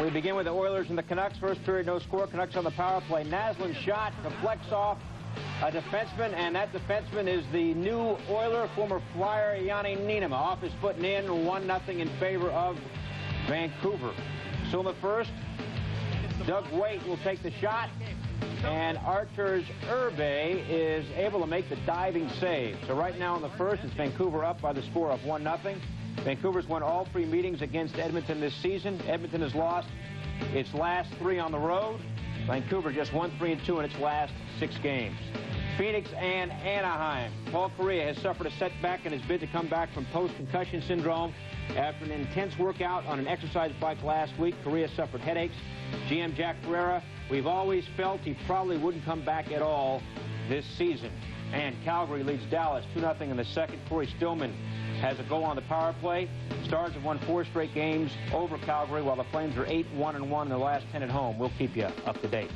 We begin with the Oilers and the Canucks. First period, no score. Canucks on the power play. Naslund shot, deflects off a defenseman, and that defenseman is the new Oiler, former Flyer, Yanni Niinema. Off his foot and in, 1-0 in favor of Vancouver. So in the first, Doug Waite will take the shot, and Arturs Urbe is able to make the diving save. So right now in the first, it's Vancouver up by the score of 1-0. Vancouver's won all 3 meetings against Edmonton this season. Edmonton has lost its last 3 on the road. Vancouver just won 3-2 in its last 6 games. Phoenix and Anaheim. Paul Kariya has suffered a setback in his bid to come back from post-concussion syndrome. After an intense workout on an exercise bike last week, Kariya suffered headaches. GM Jack Ferreira, we've always felt he probably wouldn't come back at all this season. And Calgary leads Dallas 2-0 in the second. Corey Stillman has a goal on the power play. Stars have won 4 straight games over Calgary, while the Flames are 8-1-1 in the last 10 at home. We'll keep you up to date.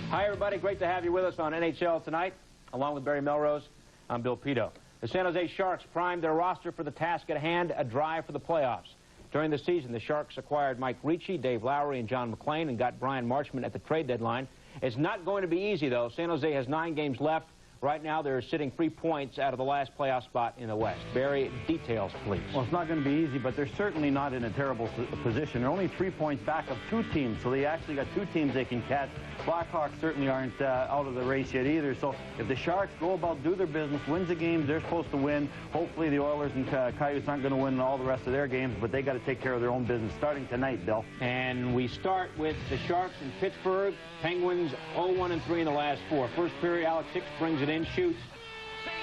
Hi, everybody. Great to have you with us on NHL Tonight. Along with Barry Melrose, I'm Bill Pidto. The San Jose Sharks primed their roster for the task at hand, a drive for the playoffs. During the season, the Sharks acquired Mike Ricci, Dave Lowry, and John McClain, and got Brian Marchment at the trade deadline. It's not going to be easy, though. San Jose has 9 games left. Right now, they're sitting 3 points out of the last playoff spot in the West. Barry, details, please. Well, it's not going to be easy, but they're certainly not in a terrible position. They're only 3 points back of 2 teams, so they actually got 2 teams they can catch. Blackhawks certainly aren't out of the race yet either, so if the Sharks go about, do their business, wins the games they're supposed to win, hopefully the Oilers and Coyotes aren't going to win all the rest of their games, but they got to take care of their own business starting tonight, Bill. And we start with the Sharks in Pittsburgh. Penguins 0-1-3 in the last 4. First period, Alex Hicks brings it in, shoots.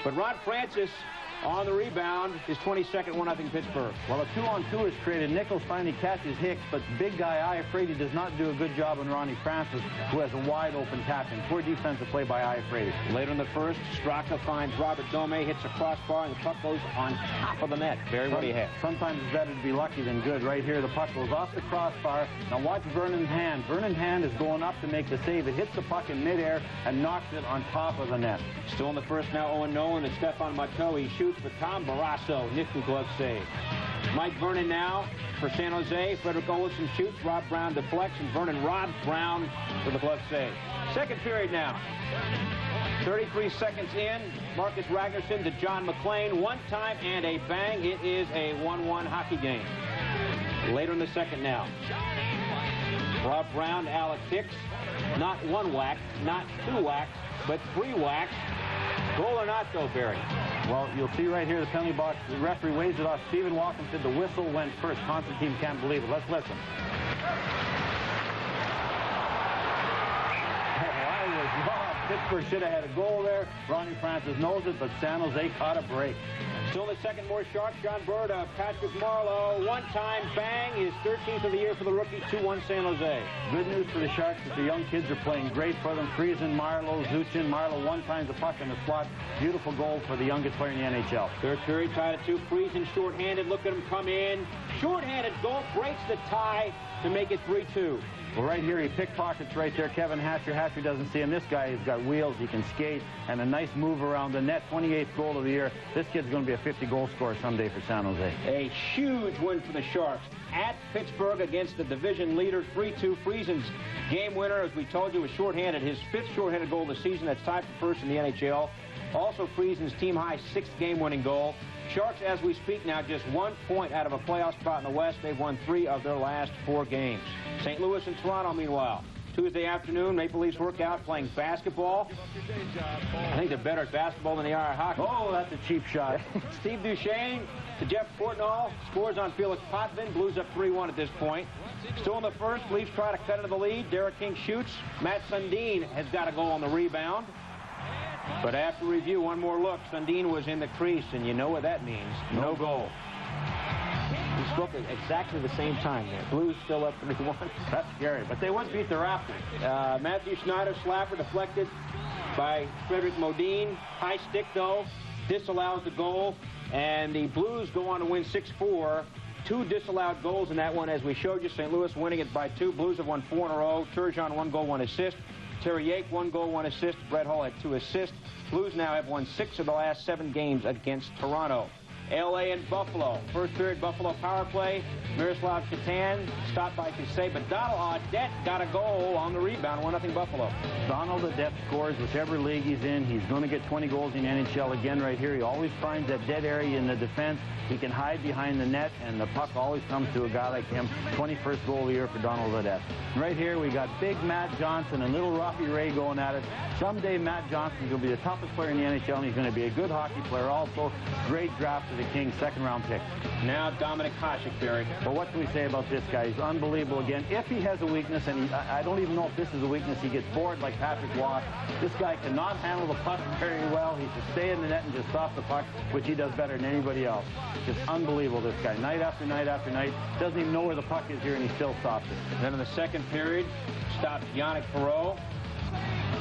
But Rod Francis on the rebound, his 22nd 1-0 Pittsburgh. Well, a 2-on-2 is created. Nichols finally catches Hicks, but big guy Iafrate does not do a good job on Ronnie Francis, who has a wide-open tap-in. Poor defensive play by Iafrate. Later in the first, Straka finds Robert Dome, hits a crossbar, and the puck goes on top of the net. Barry, what do you have? Sometimes it's better to be lucky than good. Right here, the puck goes off the crossbar. Now watch Vernon's hand. Vernon's hand is going up to make the save. It hits the puck in midair and knocks it on top of the net. Still in the first now, 0-0, and Stefan Matteau. He shoots, but Tom Barrasso, nifty glove save. Mike Vernon now for San Jose. Frederick Olsen shoots. Rob Brown deflects, and Vernon robs Brown for the glove save. Second period now. 33 seconds in. Marcus Ragnarsson to John McClain. One time and a bang. It is a 1-1 hockey game. Later in the second now. Rob Brown to Alex Hicks. Not 1 whack, not 2 whacks, but 3 whacks. Goal or not, though, Barry? Well, you'll see right here the penalty box. The referee waves it off. Stephen Walken said the whistle went first. Constantine can't believe it. Let's listen. I was wrong. Pittsburgh should have had a goal there. Ronnie Francis knows it, but San Jose caught a break. Still in the second, more Sharks. John Bird, Patrick Marleau. One-time bang. His 13th of the year for the rookie. 2-1 San Jose. Good news for the Sharks that the young kids are playing great for them. Friesen, Marleau, Zuchin. Marleau one-times the puck in the slot. Beautiful goal for the youngest player in the NHL. Third period, tied at 2. Friesen short-handed. Look at him come in. Short-handed goal. Breaks the tie to make it 3-2. Well, right here, he pickpockets right there. Kevin Hatcher. Hatcher doesn't see him. This guy has got wheels. He can skate. And a nice move around the net. 28th goal of the year. This kid's going to be a 50-goal scorer someday for San Jose. A huge win for the Sharks at Pittsburgh against the division leader, 3-2. Friesen's game winner, as we told you, was shorthanded. His 5th shorthanded goal of the season. That's tied for first in the NHL. Also, Friesen's team-high 6th game-winning goal. Sharks, as we speak now, just 1 point out of a playoff spot in the West. They've won 3 of their last 4 games. St. Louis and Toronto, meanwhile. Tuesday afternoon, Maple Leafs workout playing basketball. I think they're better at basketball than they are at hockey. Oh, that's a cheap shot. Steve Duchesne to Jeff Portnoy. Scores on Felix Potvin. Blues up 3-1 at this point. Still in the first, Leafs try to cut into the lead. Derek King shoots. Matt Sundin has got a goal on the rebound. But after review, one more look. Sundin was in the crease, and you know what that means. No goal. We spoke at exactly the same time there. Blues still up 3-1. That's scary, but they would beat the Raptors. Matthew Schneider, slapper deflected by Frederick Modine. High stick, though, disallows the goal. And the Blues go on to win 6-4. 2 disallowed goals in that one, as we showed you. St. Louis winning it by 2. Blues have won 4 in a row. Turgeon, 1 goal, 1 assist. Terry Yake, 1 goal, 1 assist. Brett Hull had 2 assists. Blues now have won 6 of the last 7 games against Toronto. L.A. and Buffalo. First period, Buffalo power play. Miroslav Katan stopped by Kase, but Donald Audette got a goal on the rebound. 1-0 Buffalo. Donald Audette scores whichever league he's in. He's going to get 20 goals in the NHL again right here. He always finds that dead area in the defense. He can hide behind the net, and the puck always comes to a guy like him. 21st goal of the year for Donald Audette. Right here, we got big Matt Johnson and little Robbie Ray going at it. Someday, Matt Johnson's going to be the toughest player in the NHL, and he's going to be a good hockey player also. Great draft for the Kings, second-round pick. Now Dominik Hasek, Barry. Well, what can we say about this guy? He's unbelievable again. If he has a weakness, and I don't even know if this is a weakness, he gets bored like Patrick Waugh. This guy cannot handle the puck very well. He should stay in the net and just stop the puck, which he does better than anybody else. Just unbelievable, this guy. Night after night after night. Doesn't even know where the puck is here, and he still stops it. Then in the second period, stops Yannick Perreault.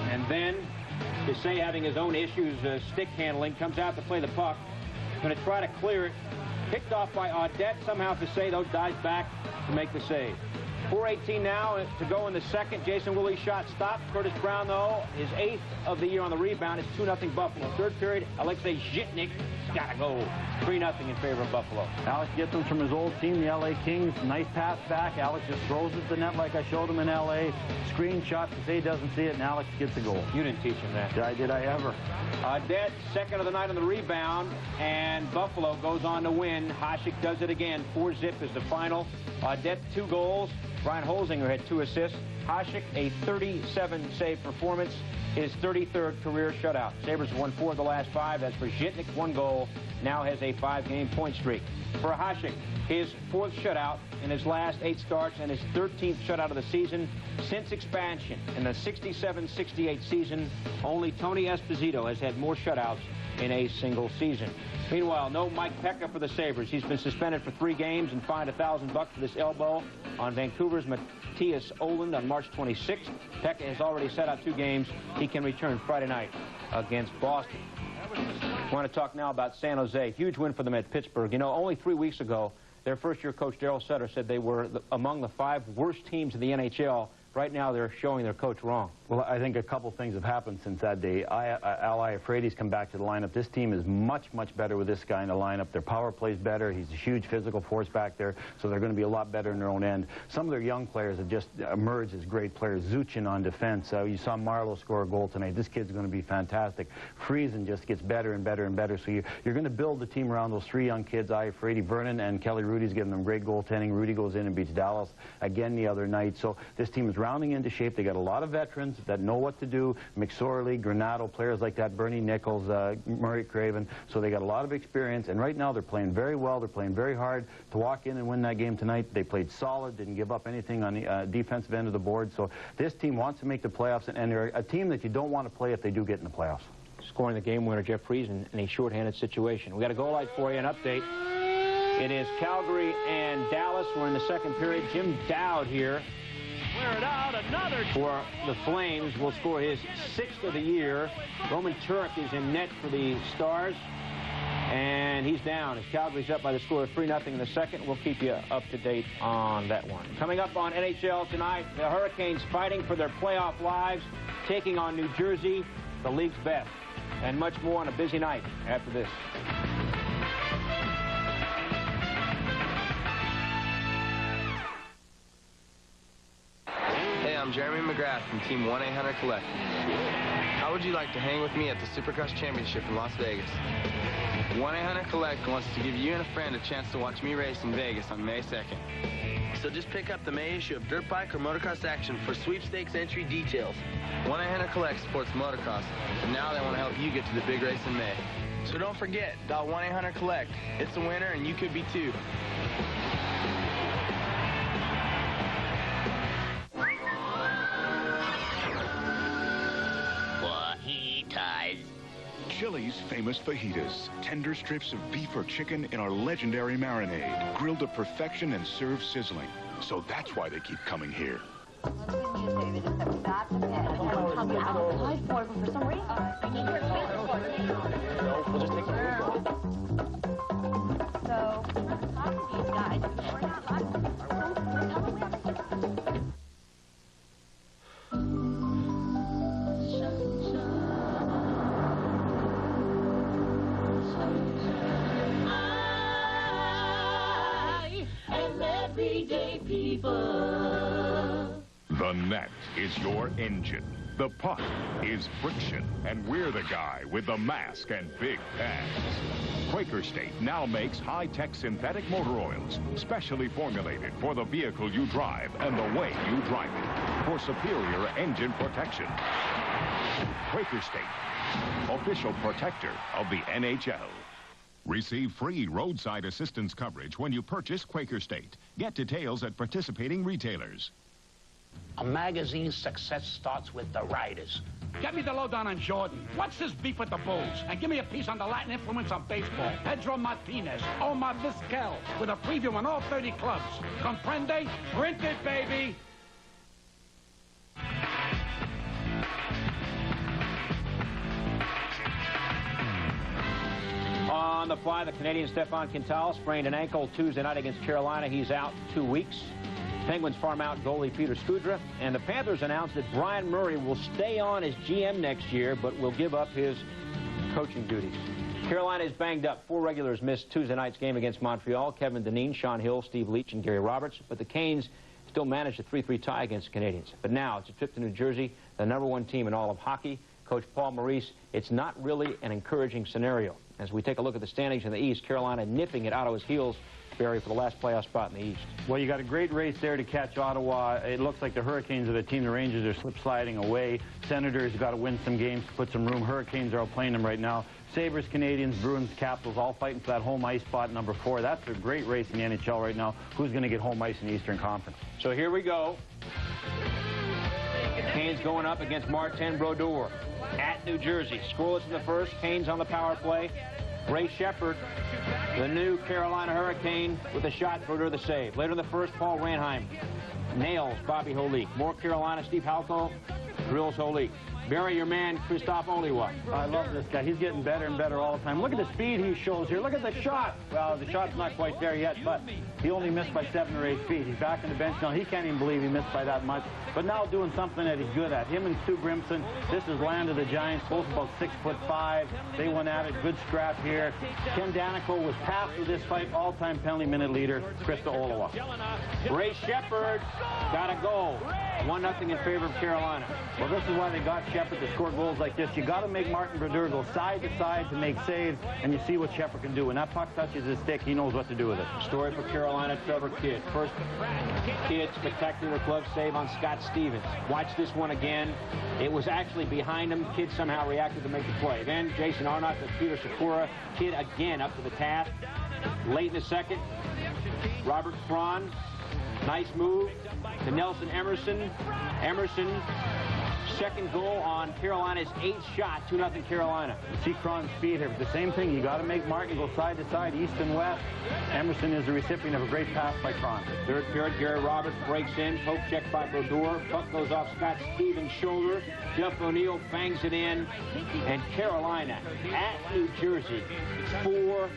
And then, Kase, having his own issues stick handling, comes out to play the puck. Going to try to clear it. Picked off by Audette. Somehow Kase, though, dives back to make the save. 4:18 now to go in the second. Jason Woolley's shot stopped. Curtis Brown, though, his 8th of the year on the rebound. It's 2-0 Buffalo. Third period, Alexei Zhitnik got a goal. 3-0 in favor of Buffalo. Alex gets them from his old team, the L.A. Kings. Nice pass back. Alex just throws it to the net like I showed him in L.A. Screen shot. Kase doesn't see it, and Alex gets a goal. You didn't teach him that. Did I ever? Audette, second of the night on the rebound, and Buffalo goes on to win. Hasek does it again. 4-0 is the final. Audette, 2 goals. Brian Holzinger had 2 assists. Hasek, a 37-save performance, his 33rd career shutout. Sabres won 4 of the last 5. That's for Zhitnik, 1 goal. Now has a 5-game point streak. For Hasek, his 4th shutout in his last 8 starts and his 13th shutout of the season since expansion. In the 67-68 season, only Tony Esposito has had more shutouts in a single season. Meanwhile, no Mike Pekka for the Sabres. He's been suspended for 3 games and fined $1,000 for this elbow on Vancouver's Matthias Oland on March 26th. Pekka has already set out 2 games. He can return Friday night against Boston. I want to talk now about San Jose. Huge win for them at Pittsburgh. You know, only 3 weeks ago, their first-year coach, Darryl Sutter, said they were among the 5 worst teams in the NHL. Right now, they're showing their coach wrong. Well, I think a couple things have happened since that day. Al Iafrate's come back to the lineup. This team is much, much better with this guy in the lineup. Their power play's better. He's a huge physical force back there, so they're going to be a lot better in their own end. Some of their young players have just emerged as great players. Zuchin on defense. You saw Marlowe score a goal tonight. This kid's going to be fantastic. Friesen just gets better and better and better. So you're going to build the team around those 3 young kids, Iafrate, Vernon, and Kelly Rudy's giving them great goaltending. Rudy goes in and beats Dallas again the other night. So this team is rounding into shape. They got a lot of veterans that know what to do. McSorley, Granato, players like that, Bernie Nichols, Murray Craven. So they got a lot of experience, and right now they're playing very well. They're playing very hard to walk in and win that game tonight. They played solid, didn't give up anything on the defensive end of the board. So this team wants to make the playoffs, and they're a team that you don't want to play if they do get in the playoffs. Scoring the game winner, Jeff Friesen, in a shorthanded situation. We got a goal light for you, an update. It is Calgary and Dallas. We're in the second period. Jim Dowd here for the Flames will score his 6th of the year. Roman Turek is in net for the Stars, and he's down as Calgary's up by the score of 3-0 in the second. We'll keep you up to date on that one. Coming up on NHL tonight, the Hurricanes fighting for their playoff lives, taking on New Jersey, the league's best, and much more on a busy night after this. I'm Jeremy McGrath from Team 1-800-COLLECT. How would you like to hang with me at the Supercross Championship in Las Vegas? 1-800-COLLECT wants to give you and a friend a chance to watch me race in Vegas on May 2nd. So just pick up the May issue of Dirt Bike or Motocross Action for sweepstakes entry details. 1-800-COLLECT supports motocross, and now they want to help you get to the big race in May. So don't forget, dial 1-800-COLLECT. It's a winner, and you could be too. Chili's famous fajitas, tender strips of beef or chicken in our legendary marinade, grilled to perfection and served sizzling. So that's why they keep coming here. everyday people. The net is your engine. The puck is friction. And we're the guy with the mask and big pads. Quaker State now makes high-tech synthetic motor oils, specially formulated for the vehicle you drive and the way you drive it, for superior engine protection. Quaker State, official protector of the NHL. Receive free roadside assistance coverage when you purchase Quaker State. Get details at participating retailers. A magazine's success starts with the writers. Get me the lowdown on Jordan. What's his beef with the Bulls? And give me a piece on the Latin influence on baseball. Pedro Martinez, Omar Vizquel, with a preview on all 30 clubs. Comprende? Print it, baby! On the fly, the Canadian Stefan Quintal sprained an ankle Tuesday night against Carolina. He's out 2 weeks. Penguins farm out goalie Peter Skudra, and the Panthers announced that Brian Murray will stay on as GM next year, but will give up his coaching duties. Carolina is banged up. 4 regulars missed Tuesday night's game against Montreal: Kevin Dineen, Sean Hill, Steve Leach, and Gary Roberts. But the Canes still managed a 3-3 tie against the Canadians. But now it's a trip to New Jersey, the #1 team in all of hockey. Coach Paul Maurice, it's not really an encouraging scenario. As we take a look at the standings in the East, Carolina nipping it Ottawa's heels, Barry, for the last playoff spot in the East. Well, you got a great race there to catch Ottawa. It looks like the Hurricanes are the team. The Rangers are slip-sliding away. Senators got to win some games to put some room. Hurricanes are outplaying them right now. Sabres, Canadians, Bruins, Capitals all fighting for that home ice spot #4. That's a great race in the NHL right now. Who's going to get home ice in the Eastern Conference? So here we go. Canes going up against Martin Brodeur at New Jersey. Scoreless in the first. Canes on the power play. Ray Shepard, the new Carolina Hurricane, with a shot, Brodeur the save. Later in the first, Paul Ranheim nails Bobby Holik. More Carolina, Steve Halko drills Holik. Barry, your man, Christophe Oliwa. I love this guy. He's getting better and better all the time. Look at the speed he shows here. Look at the shot. Well, the shot's not quite there yet, but he only missed by 7 or 8 feet. He's back on the bench now. He can't even believe he missed by that much. But now doing something that he's good at. Him and Stu Grimson, this is land of the Giants, both about 6'5". They went at it. Good scrap here. Ken Danico was tasked with this fight. All-time penalty minute leader, Krista Oliwa. Ray Shepard got a goal. 1-0 in favor of Carolina. Well, this is why they got Shepard to score goals like this. You got to make Martin Brodeur go side to side to make saves, and you see what Shepard can do. When that puck touches his stick, he knows what to do with it. Story for Carolina, Trevor Kidd. First Kidd spectacular glove save on Scott Stevens. Watch this one again. It was actually behind him. Kidd somehow reacted to make the play. Then Jason Arnott to Peter Sakura. Kidd again up to the task. Late in the second, Robert Cron. Nice move to Nelson Emerson. Emerson, second goal on Carolina's 8th shot, 2-0 Carolina. You see Cron's speed here. But the same thing, you got to make Martin go side to side, east and west. Emerson is the recipient of a great pass by Cron. Third period, Gary Roberts breaks in. Poke check by Brodeur. Puck goes off Scott Stevens' shoulder. Jeff O'Neill bangs it in. And Carolina at New Jersey, 4-0.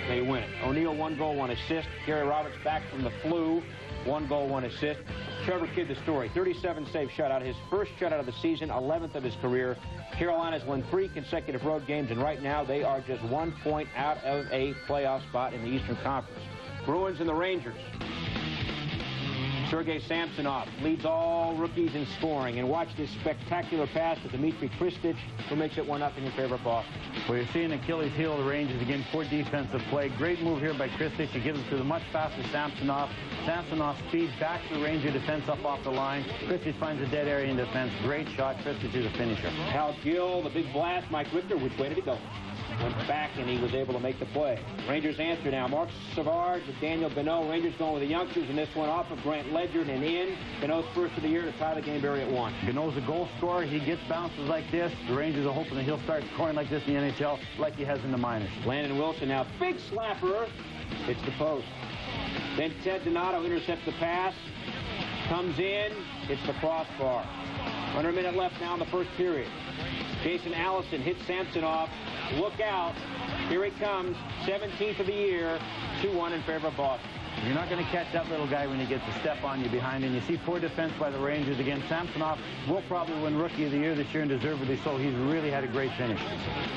They win it. O'Neill, 1 goal, 1 assist. Gary Roberts back from the flu, 1 goal, 1 assist. Trevor Kidd, the story. 37 save shutout. His first shutout of the season, 11th of his career. Carolina's won 3 consecutive road games, and right now they are just 1 point out of a playoff spot in the Eastern Conference. Bruins and the Rangers. Sergei Samsonov leads all rookies in scoring. And watch this spectacular pass to Dmitry Kristich, who makes it 1-0 in favor of Boston. Well, you're seeing Achilles heel of the Rangers again. Poor defensive play. Great move here by Kristich. He gives it to the much faster Samsonov. Samsonov speeds back to the Ranger defense up off the line. Kristich finds a dead area in defense. Great shot. Kristich is a finisher. Hal Gill, the big blast. Mike Richter, which way did he go? Went back, and he was able to make the play. Rangers answer now. Mark Savard with Daniel Gano. Rangers going with the youngsters, and this one off of Grant Ledyard and in. Gano's first of the year to tie the game, Barry, at 1. Gano's a goal scorer. He gets bounces like this. The Rangers are hoping that he'll start scoring like this in the NHL like he has in the minors. Landon Wilson now. Big slapper. It's the post. Then Ted Donato intercepts the pass. Comes in. It's the crossbar. Under a minute left now in the first period. Jason Allison hits Samsonov. Look out. Here he comes. 17th of the year. 2-1 in favor of Boston. You're not going to catch that little guy when he gets a step on you behind. And you see poor defense by the Rangers again. Samsonov will probably win Rookie of the Year this year, and deservedly so. He's really had a great finish.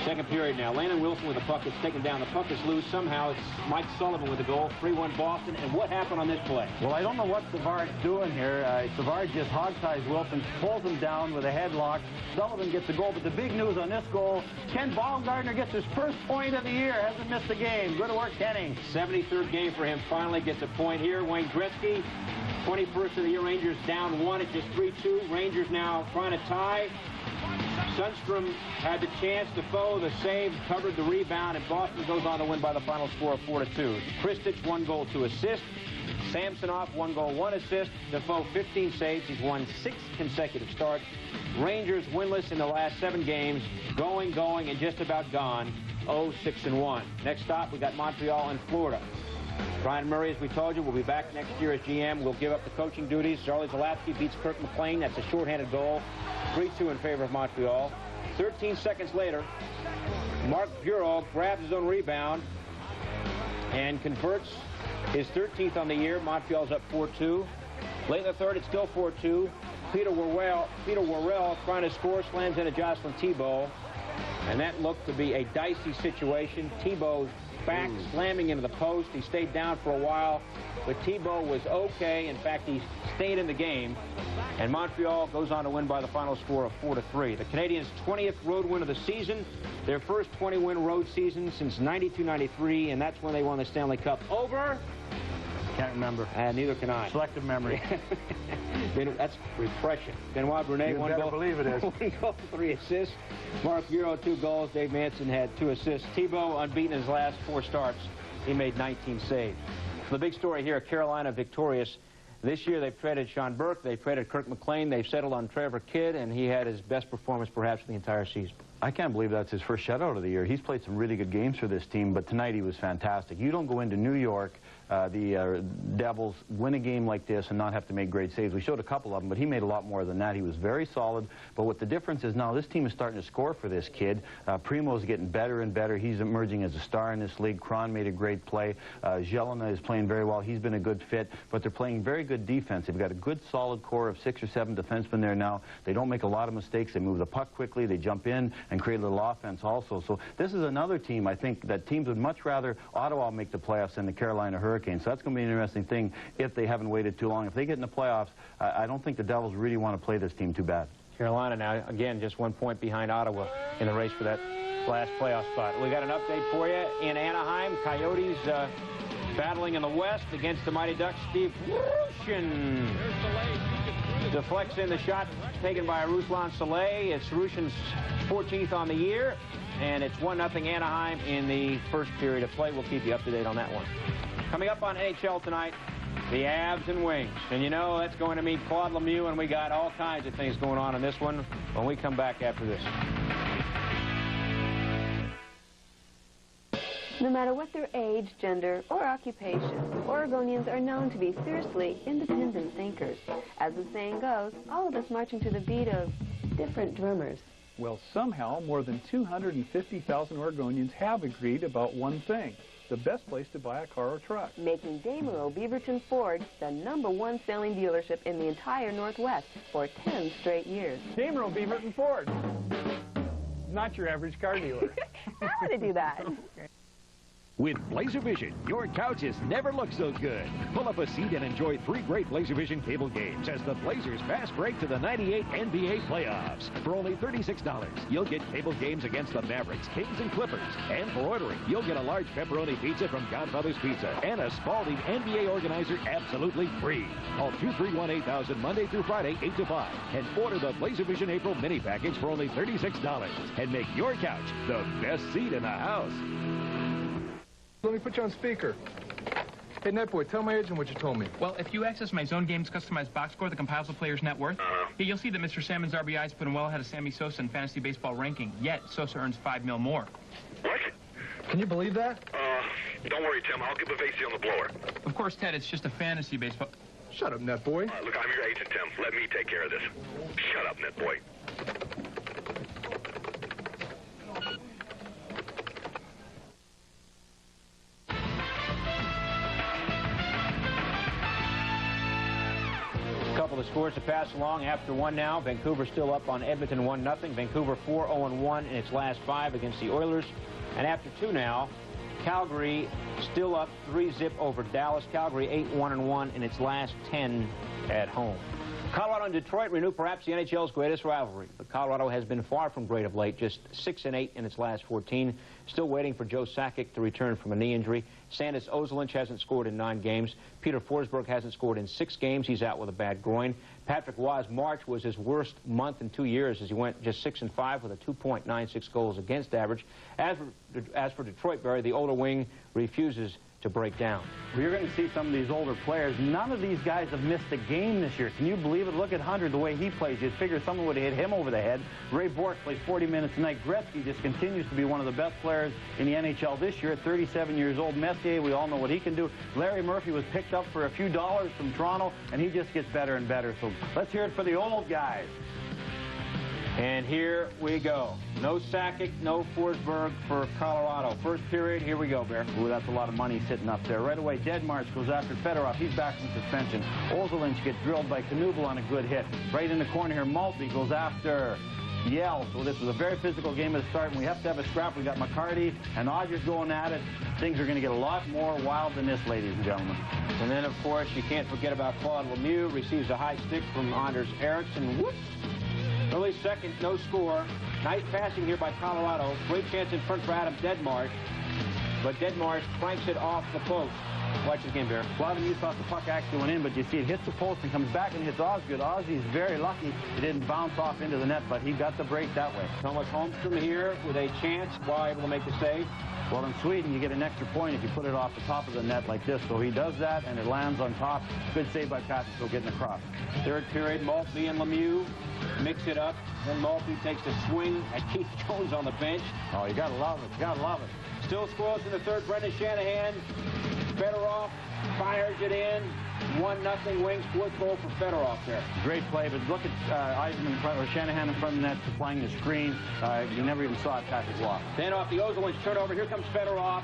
Second period now. Landon Wilson with the puck. It's taken down. The puck is loose. Somehow it's Mike Sullivan with the goal. 3-1 Boston. And what happened on this play? Well, I don't know what Savard's doing here. Savard just hog-ties Wilson, pulls him down with a headlock. Sullivan gets the goal. But the big news on this goal, Ken Baumgartner gets his first point of the year. Hasn't missed a game. Good work, Kenny. 73rd game for him. Finally gets a point here. Wayne Gretzky, 21st of the year. Rangers down 1 at just 3-2. Rangers now trying to tie. Sundstrom had the chance. Defoe, the save, covered the rebound, and Boston goes on to win by the final score of 4-2. Kristich, 1 goal, 2 assists. Samsonov, 1 goal, 1 assist. Defoe, 15 saves. He's won 6 consecutive starts. Rangers winless in the last 7 games. Going, and just about gone. 0-6-1. Next stop, we got Montreal and Florida. Brian Murray, as we told you, will be back next year as GM. Will give up the coaching duties. Charlie Zalapsky beats Kirk McLean. That's a shorthanded goal. 3-2 in favor of Montreal. 13 seconds later, Mark Bureau grabs his own rebound and converts his 13th on the year. Montreal's up 4-2. Late in the third, it's still 4-2. Peter Worrell trying to score, slams into Jocelyn Thibault. And that looked to be a dicey situation. Thibault's back slamming into the post. He stayed down for a while, but Thibault was okay. In fact, he stayed in the game. And Montreal goes on to win by the final score of 4-3. The Canadiens' 20th road win of the season. Their first 20-win road season since 92-93, and that's when they won the Stanley Cup. Over? Can't remember. Neither can I. Selective memory. That's refreshing. Benoit Brunet, 1 goal. Believe it is. 1 goal, 3 assists. Mark Bureau, 2 goals. Dave Manson had 2 assists. Thibault unbeaten in his last 4 starts. He made 19 saves. The big story here, Carolina victorious. This year they've traded Sean Burke. They've traded Kirk McLean. They've settled on Trevor Kidd, and he had his best performance perhaps of the entire season. I can't believe that's his first shutout of the year. He's played some really good games for this team, but tonight he was fantastic. You don't go into New York, the Devils, win a game like this and not have to make great saves. We showed a couple of them, but he made a lot more than that. He was very solid, but what the difference is now, this team is starting to score for this kid. Primo's getting better and better. He's emerging as a star in this league. Kron made a great play. Jelena is playing very well. He's been a good fit, but they're playing very good defense. They've got a good, solid core of 6 or 7 defensemen there now. They don't make a lot of mistakes. They move the puck quickly. They jump in and create a little offense also. So this is another team, I think, that teams would much rather Ottawa make the playoffs than the Carolina Hurricanes. So that's going to be an interesting thing if they haven't waited too long. If they get in the playoffs, I don't think the Devils really want to play this team too bad. Carolina now, again, just 1 point behind Ottawa in the race for that last playoff spot. We got an update for you in Anaheim. Coyotes battling in the West against the Mighty Ducks. Steve Rushin deflects in the shot taken by Ruslan Saleh. It's Rushin's 14th on the year, and it's 1-0 Anaheim in the first period of play. We'll keep you up to date on that one. Coming up on NHL tonight, the Avs and Wings. And you know that's going to meet Claude Lemieux, and we got all kinds of things going on in this one when we come back after this. No matter what their age, gender, or occupation, Oregonians are known to be fiercely independent thinkers. As the saying goes, all of us marching to the beat of different drummers. Well, somehow more than 250,000 Oregonians have agreed about one thing: the best place to buy a car or truck. Making Daimler Beaverton Ford the #1 selling dealership in the entire Northwest for 10 straight years. Daimler Beaverton Ford. Not your average car dealer. How would I do that? With Blazer Vision, your couches never look so good. Pull up a seat and enjoy 3 great Blazer Vision cable games as the Blazers fast break to the '98 NBA playoffs. For only $36, you'll get cable games against the Mavericks, Kings, and Clippers. And for ordering, you'll get a large pepperoni pizza from Godfather's Pizza and a Spalding NBA organizer absolutely free. Call 231-8000 Monday through Friday, 8 to 5, and order the Blazer Vision April mini package for only $36 and make your couch the best seat in the house. Let me put you on speaker. Hey, Netboy, tell my agent what you told me. Well, if you access my Zone Games customized box score that compiles the player's net worth, you'll see that Mr. Salmon's RBIs put him well ahead of Sammy Sosa in fantasy baseball ranking, yet Sosa earns $5 million more. What? Can you believe that? Don't worry, Tim. I'll give Evasey on the blower. Of course, Ted, it's just a fantasy baseball. Shut up, Netboy. Look, I'm your agent, Tim. Let me take care of this. Shut up, Netboy. couple of scores to pass along after one now. Vancouver still up on Edmonton 1-0. Vancouver 4-0-1 in its last 5 against the Oilers. And after 2 now, Calgary still up 3-0 over Dallas. Calgary 8-1-1 in its last 10 at home. Colorado and Detroit renew perhaps the NHL's greatest rivalry. But Colorado has been far from great of late, just 6-8 in its last 14. Still waiting for Joe Sakic to return from a knee injury. Sandis Ozolinsh hasn't scored in 9 games. Peter Forsberg hasn't scored in 6 games. He's out with a bad groin. Patrick Roy's March was his worst month in 2 years as he went just 6-5 with a 2.96 goals against average. As for Detroit, Barry, the older wing refuses to break down. Well, you're going to see some of these older players. None of these guys have missed a game this year. Can you believe it? Look at Hunter, the way he plays. You'd figure someone would have hit him over the head. Ray Bourque plays 40 minutes a night. Gretzky just continues to be one of the best players in the NHL this year at 37 years old. Messier, we all know what he can do. Larry Murphy was picked up for a few dollars from Toronto, and he just gets better and better. So let's hear it for the old guys. And here we go. No Sakic, no Forsberg for Colorado. First period, here we go, Bear. Ooh, that's a lot of money sitting up there. Right away, Deadmarsh goes after Fedorov. He's back from suspension. Ozolinsh gets drilled by Knuble on a good hit. Right in the corner here, Maltby goes after Yell. So this was a very physical game at the start, and we have to have a scrap. We got McCarty and Odgers going at it. Things are going to get a lot more wild than this, ladies and gentlemen. And then, of course, you can't forget about Claude Lemieux. Receives a high stick from Anders Eriksson. Whoops. Early second, no score. Nice passing here by Colorado. Great chance in front for Adam Deadmarsh. But Deadmarsh cranks it off the post. Watch this game, Bear. Lemieux thought the puck actually went in, but you see it hits the post and comes back and hits Osgood. Ozzy's very lucky it didn't bounce off into the net, but he got the break that way. Thomas Holmstrom here with a chance. Why able to make the save? Well, in Sweden, you get an extra point if you put it off the top of the net like this. So he does that, and it lands on top. Good save by Patrick, so getting across. Third period, Maltby and Lemieux mix it up. Then Maltby takes a swing at Keith Jones on the bench. Oh, you got to love it. You got to love it. Still scoreless in the third. Brendan Shanahan. Fedorov fires it in. 1-0 Wings. Fourth goal for Fedorov there. Great play, but look at Eisenman in front, or Shanahan in front of the net supplying the screen. You never even saw it Patrick Roy. Then off the Ozolinsh turnover, here comes Fedorov.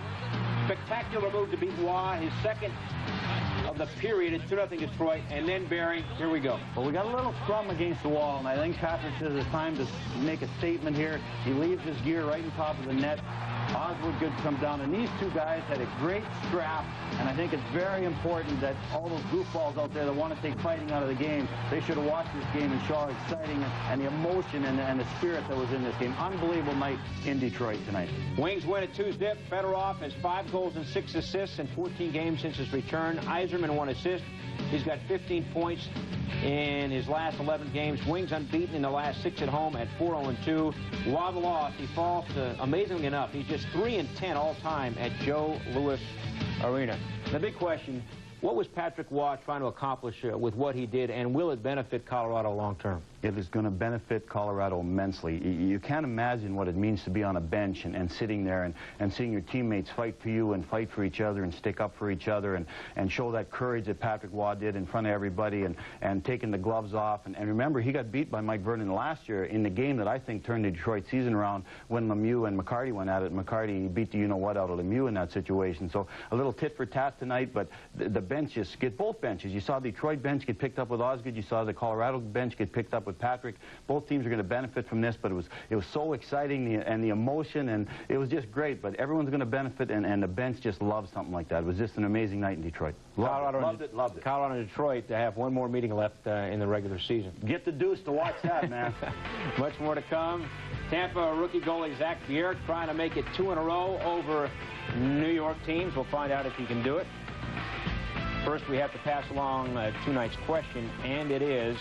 Spectacular move to beat Roy. His second of the period. It's 2-0 Detroit. And then Barry, here we go. Well, we got a little scrum against the wall, and I think Patrick says it's time to make a statement here. He leaves his gear right on top of the net. Osgood good comes down, and these two guys had a great scrap, and I think it's very important that all those goofballs out there that want to take fighting out of the game, they should have watched this game and saw how exciting and the emotion and the spirit that was in this game. Unbelievable night in Detroit tonight. Wings win at 2-0. Fedorov has 5 goals and 6 assists in 14 games since his return. Eiserman 1 assist. He's got 15 points in his last 11 games. Wings unbeaten in the last 6 at home at 4-0-2. While the loss, he falls to, amazingly enough, he's just 3-10 all time at Joe Louis Arena. The big question, what was Patrick Roy trying to accomplish with what he did, and will it benefit Colorado long term? It is going to benefit Colorado immensely. You can't imagine what it means to be on a bench and sitting there and seeing your teammates fight for you and fight for each other and stick up for each other and show that courage that Patrick Roy did in front of everybody and taking the gloves off. And remember, he got beat by Mike Vernon last year in the game that I think turned the Detroit season around when Lemieux and McCarty went at it. McCarty beat the you-know-what out of Lemieux in that situation. So a little tit for tat tonight, but the benches get both benches. You saw the Detroit bench get picked up with Osgood. You saw the Colorado bench get picked up with Patrick. Both teams are going to benefit from this, but it was so exciting, and the emotion, and it was just great. But everyone's going to benefit, and the bench just loves something like that. It was just an amazing night in Detroit. Loved it. Colorado and Detroit to have one more meeting left in the regular season. Get the deuce to watch that, man. Much more to come. Tampa rookie goalie Zach Bierk trying to make it 2 in a row over New York teams. We'll find out if he can do it. First, we have to pass along 2Night's question, and it is,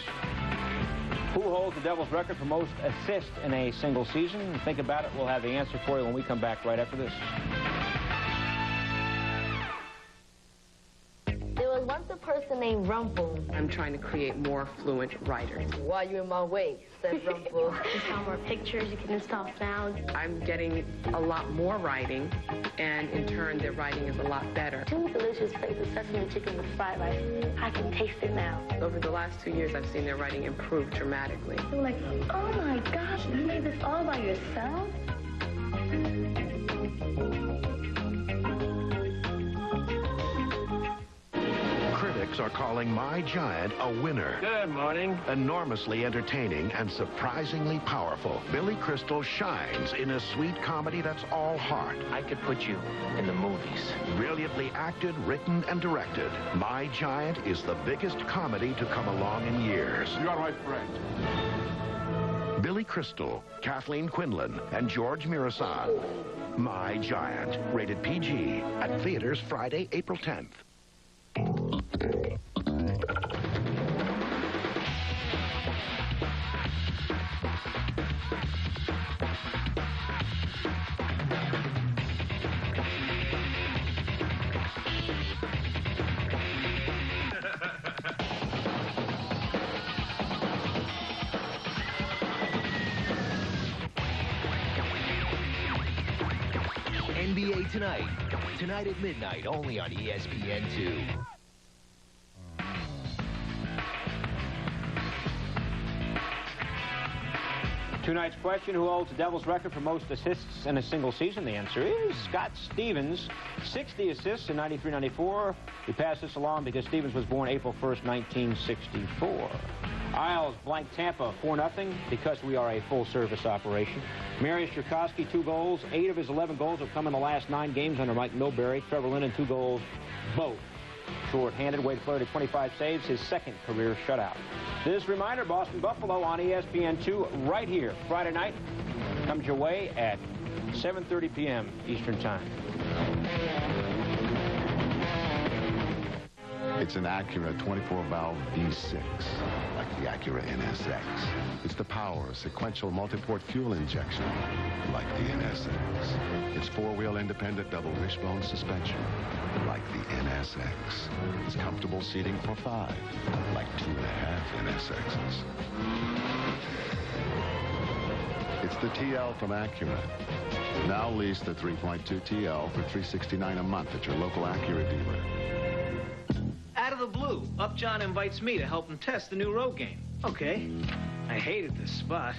who holds the Devils' record for most assists in a single season? Think about it. We'll have the answer for you when we come back right after this. There was once a person named Rumple. I'm trying to create more fluent writers. Why are you in my way? Said Rumple. Install more pictures, you can install sound. I'm getting a lot more writing, and in turn, their writing is a lot better. 2 delicious plates of sesame chicken with fried rice. I can taste it now. Over the last 2 years, I've seen their writing improve dramatically. They were like, oh my gosh, you made this all by yourself? Critics books are calling My Giant a winner. Good morning. Enormously entertaining and surprisingly powerful, Billy Crystal shines in a sweet comedy that's all heart. I could put you in the movies. Brilliantly acted, written, and directed, My Giant is the biggest comedy to come along in years. You are my friend. Billy Crystal, Kathleen Quinlan, and George Mirasan. My Giant, rated PG, at theaters Friday, April 10th. NBA Tonight. Tonight at midnight, only on ESPN2. Tonight's question, who holds the Devils' record for most assists in a single season? The answer is Scott Stevens, 60 assists in 93-94. We pass this along because Stevens was born April 1st, 1964. Isles blank Tampa 4-0 because we are a full-service operation. Marius Cherkowski, 2 goals. 8 of his 11 goals have come in the last 9 games under Mike Milbury. Trevor Linden, 2 goals, both short-handed. Wade Fleury to 25 saves, his second career shutout. This reminder, Boston Buffalo on ESPN2 right here Friday night. Comes your way at 7:30 p.m. Eastern Time. It's an Acura 24-valve V6, like the Acura NSX. It's the power of sequential multi-port fuel injection, like the NSX. It's 4-wheel independent double wishbone suspension, like the NSX. It's comfortable seating for 5, like 2.5 NSXs. It's the TL from Acura. Now lease the 3.2 TL for $369 a month at your local Acura dealer. Out of the blue, Upjohn invites me to help him test the new Rogaine. Okay. I hated this spot.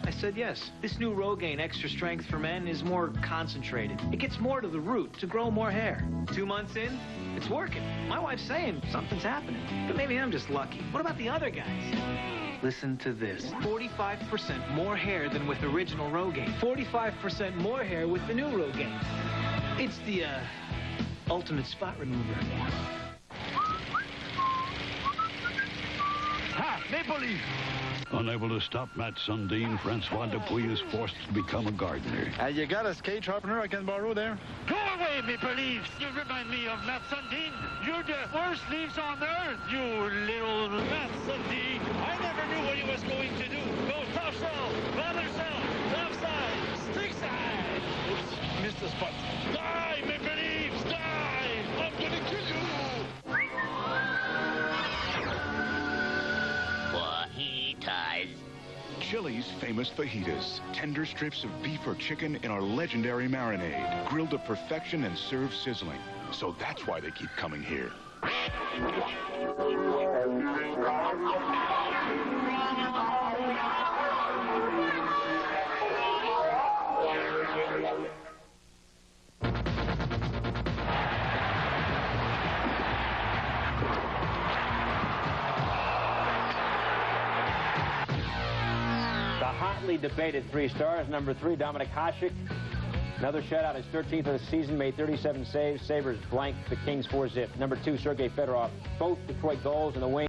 I said yes. This new Rogaine Extra Strength for Men is more concentrated. It gets more to the root to grow more hair. 2 months in, it's working. My wife's saying something's happening. But maybe I'm just lucky. What about the other guys? Listen to this. 45% more hair than with original Rogaine. 45% more hair with the new Rogaine. It's the, ultimate spot remover. Ha! Maple Leaf! Unable to stop Matt Sundin, Francois Dupuis is forced to become a gardener. You got a skate sharpener I can borrow there? Go away, Maple Leafs! You remind me of Matt Sundin. You're the worst Leafs on earth, you little Matt Sundin. I never knew what he was going to do. Go top side, bottom side, left side, stick side. Oops, missed the spot. Die, Maple Leafs, die! I'm gonna kill you! Chili's famous fajitas. Tender strips of beef or chicken in our legendary marinade. Grilled to perfection and served sizzling. So that's why they keep coming here. Hotly debated 3 stars. Number 3, Dominic Hasek. Another shutout, his 13th of the season, made 37 saves. Sabres blanked the Kings 4-0. Number 2, Sergei Fedorov. Both Detroit goals in the wing.